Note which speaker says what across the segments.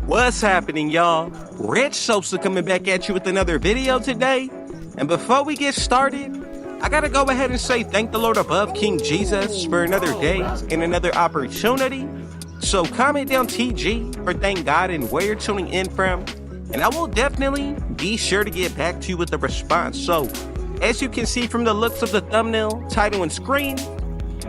Speaker 1: What's happening, y'all? Rich Sosa coming back at you with another video today. And before we get started, I gotta go ahead and say thank the Lord above, King Jesus, for another day and another opportunity. So comment down TG for thank God and where you're tuning in from, and I will definitely be sure to get back to you with a response. So as you can see from the looks of the thumbnail, title, and screen,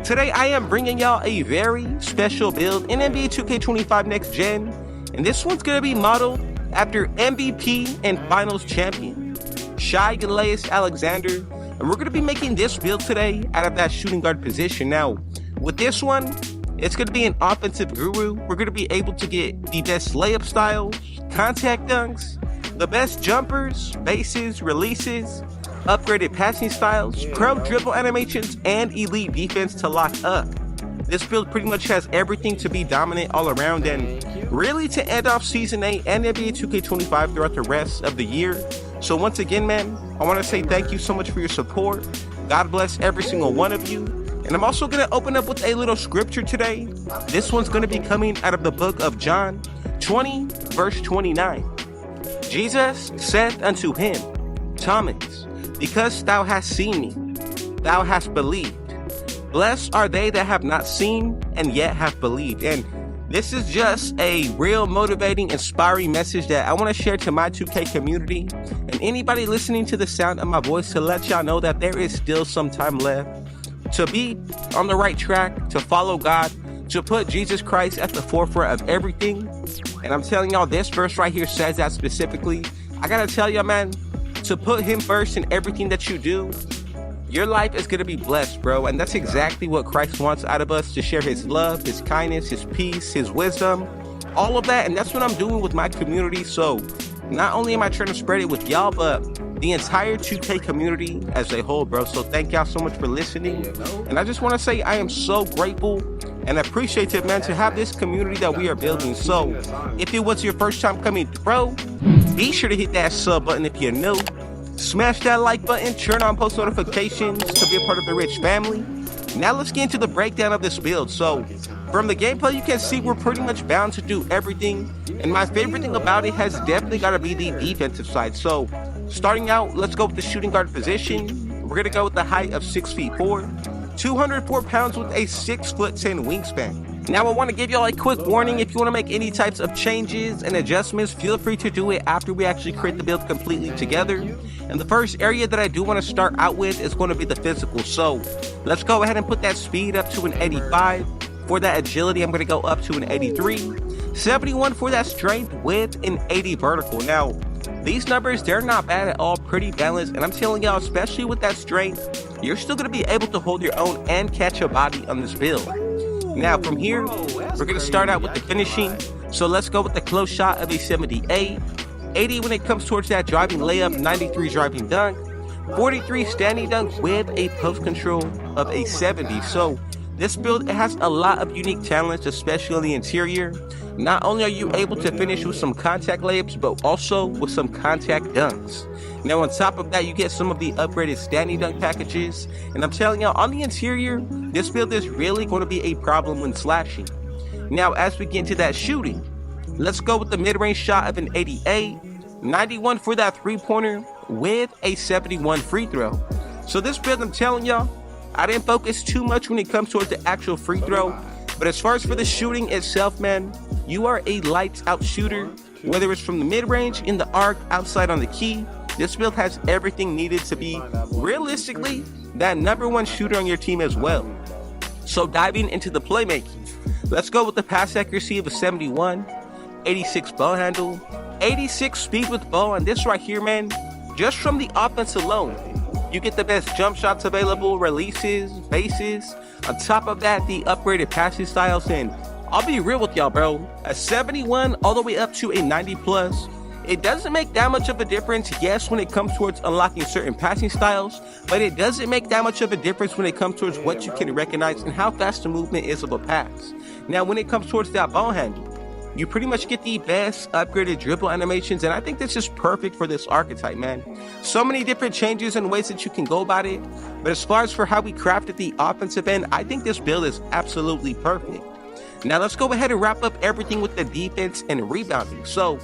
Speaker 1: today I am bringing y'all a very special build in NBA 2K25 Next Gen, and this one's gonna be modeled after MVP and Finals champion Shai Gilgeous-Alexander, and we're gonna be making this build today out of that shooting guard position. Now, with this one, it's gonna be an offensive guru. We're gonna be able to get the best layup styles, contact dunks, the best jumpers, bases, releases, upgraded passing styles, pro dribble animations, and elite defense to lock up. This build pretty much has everything to be dominant all around and really to end off Season 8 and NBA 2K25 throughout the rest of the year. So once again, man, I want to say thank you so much for your support. God bless every single one of you. And I'm also going to open up with a little scripture today. This one's going to be coming out of the book of John 20, verse 29. Jesus said unto him, Thomas, because thou hast seen me, thou hast believed. Blessed are they that have not seen and yet have believed. And this is just a real motivating, inspiring message that I want to share to my 2K community and anybody listening to the sound of my voice, to let y'all know that there is still some time left to be on the right track, to follow God, to put Jesus Christ at the forefront of everything. And I'm telling y'all, this verse right here says that specifically. I gotta tell y'all, man, to put him first in everything that you do, your life is gonna be blessed, bro. And that's exactly what Christ wants out of us, to share his love, his kindness, his peace, his wisdom, all of that. And that's what I'm doing with my community. So not only am I trying to spread it with y'all, but the entire 2K community as a whole, bro. So thank y'all so much for listening. And I just want to say I am so grateful and appreciative, man, to have this community that we are building. So if it was your first time coming through, be sure to hit that sub button if you're new. Smash that like button, turn on post notifications to be a part of the Rich family. Now let's get into the breakdown of this build. So from the gameplay, you can see we're pretty much bound to do everything. And my favorite thing about it has definitely got to be the defensive side. So starting out, let's go with the shooting guard position. We're going to go with the height of 6'4", 204 pounds with a 6'10" wingspan. Now I want to give y'all a quick warning. If you want to make any types of changes and adjustments, feel free to do it after we actually create the build completely together. And the first area that I do want to start out with is going to be the physical. So let's go ahead and put that speed up to an 85. For that agility, I'm going to go up to an 83. 71 for that strength with an 80 vertical. Now, these numbers, they're not bad at all, pretty balanced. And I'm telling y'all, especially with that strength, you're still going to be able to hold your own and catch a body on this build. Now, from here, we're going to start out with the finishing. So let's go with the close shot of a 78. 80 when it comes towards that driving layup, 93 driving dunk, 43 standing dunk with a post control of a 70. So this build, it has a lot of unique talents, especially on the interior. Not only are you able to finish with some contact layups, but also with some contact dunks. Now on top of that, you get some of the upgraded standing dunk packages. And I'm telling y'all, on the interior, this build is really going to be a problem when slashing. Now as we get into that shooting, let's go with the mid-range shot of an 88, 91 for that three-pointer with a 71 free throw. So this build, I'm telling y'all, I didn't focus too much when it comes towards the actual free throw, but as far as for the shooting itself, man, you are a lights out shooter, whether it's from the mid-range, in the arc, outside on the key. This build has everything needed to be, realistically, that #1 shooter on your team as well. So diving into the playmaking, let's go with the pass accuracy of a 71, 86 ball handle, 86 speed with ball, and this right here, man, just from the offense alone, you get the best jump shots available, releases, bases. On top of that, the upgraded passing styles. And I'll be real with y'all, bro. A 71 all the way up to a 90 plus. It doesn't make that much of a difference, yes, when it comes towards unlocking certain passing styles, but it doesn't make that much of a difference when it comes towards what you can recognize and how fast the movement is of a pass. Now, when it comes towards that ball handle, you pretty much get the best upgraded dribble animations, and I think this is perfect for this archetype, man. So many different changes and ways that you can go about it, but as far as for how we crafted the offensive end, I think this build is absolutely perfect. Now let's go ahead and wrap up everything with the defense and rebounding. So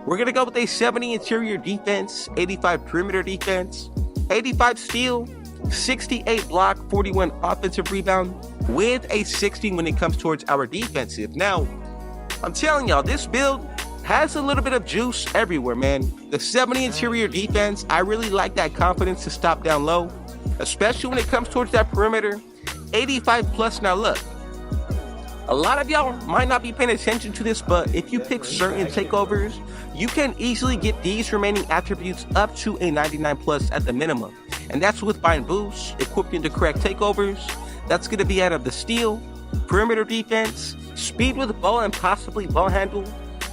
Speaker 1: we're going to go with a 70 interior defense, 85 perimeter defense, 85 steal, 68 block, 41 offensive rebound, with a 60 when it comes towards our defensive. Now, I'm telling y'all, this build has a little bit of juice everywhere, man. The 70 interior defense, I really like that confidence to stop down low, especially when it comes towards that perimeter. 85 plus. Now look, a lot of y'all might not be paying attention to this, but if you pick certain takeovers, you can easily get these remaining attributes up to a 99 plus at the minimum. And that's with buying boosts, equipping the correct takeovers. That's going to be out of the steal, perimeter defense, speed with ball and possibly ball handle,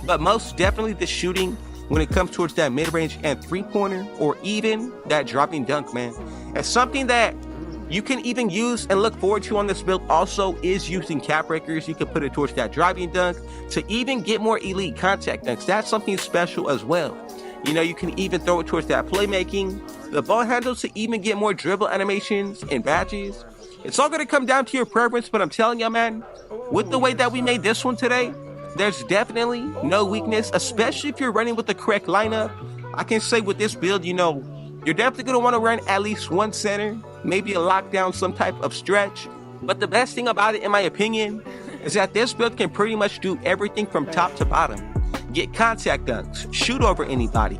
Speaker 1: but most definitely the shooting when it comes towards that mid-range and three-pointer, or even that dropping dunk, man. And something that you can even use and look forward to on this build also is using cap breakers. You can put it towards that driving dunk to even get more elite contact dunks. That's something special as well. You know, you can even throw it towards that playmaking, the ball handles to even get more dribble animations and badges. It's all going to come down to your preference, but I'm telling you, man, with the way that we made this one today, there's definitely no weakness, especially if you're running with the correct lineup. I can say with this build, you know, you're definitely going to want to run at least one center, maybe a lockdown, some type of stretch. But the best thing about it, in my opinion, is that this build can pretty much do everything from top to bottom. Get contact dunks, shoot over anybody,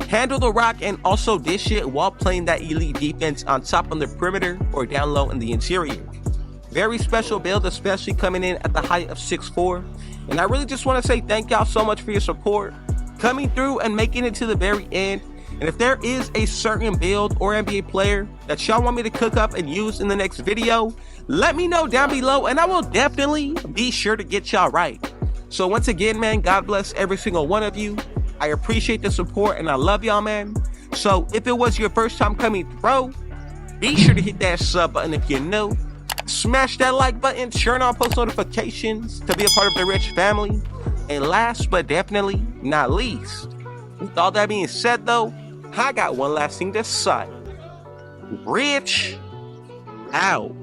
Speaker 1: handle the rock, and also dish it while playing that elite defense on top on the perimeter or down low in the interior. Very special build, especially coming in at the height of 6'4". And I really just want to say thank y'all so much for your support, coming through and making it to the very end. And if there is a certain build or NBA player that y'all want me to cook up and use in the next video, let me know down below and I will definitely be sure to get y'all right. So once again, man, God bless every single one of you. I appreciate the support and I love y'all, man. So if it was your first time coming through, be sure to hit that sub button if you're new. Smash that like button, turn on post notifications to be a part of the Rich family. And last but definitely not least, with all that being said though, I got one last thing to say. Rich out.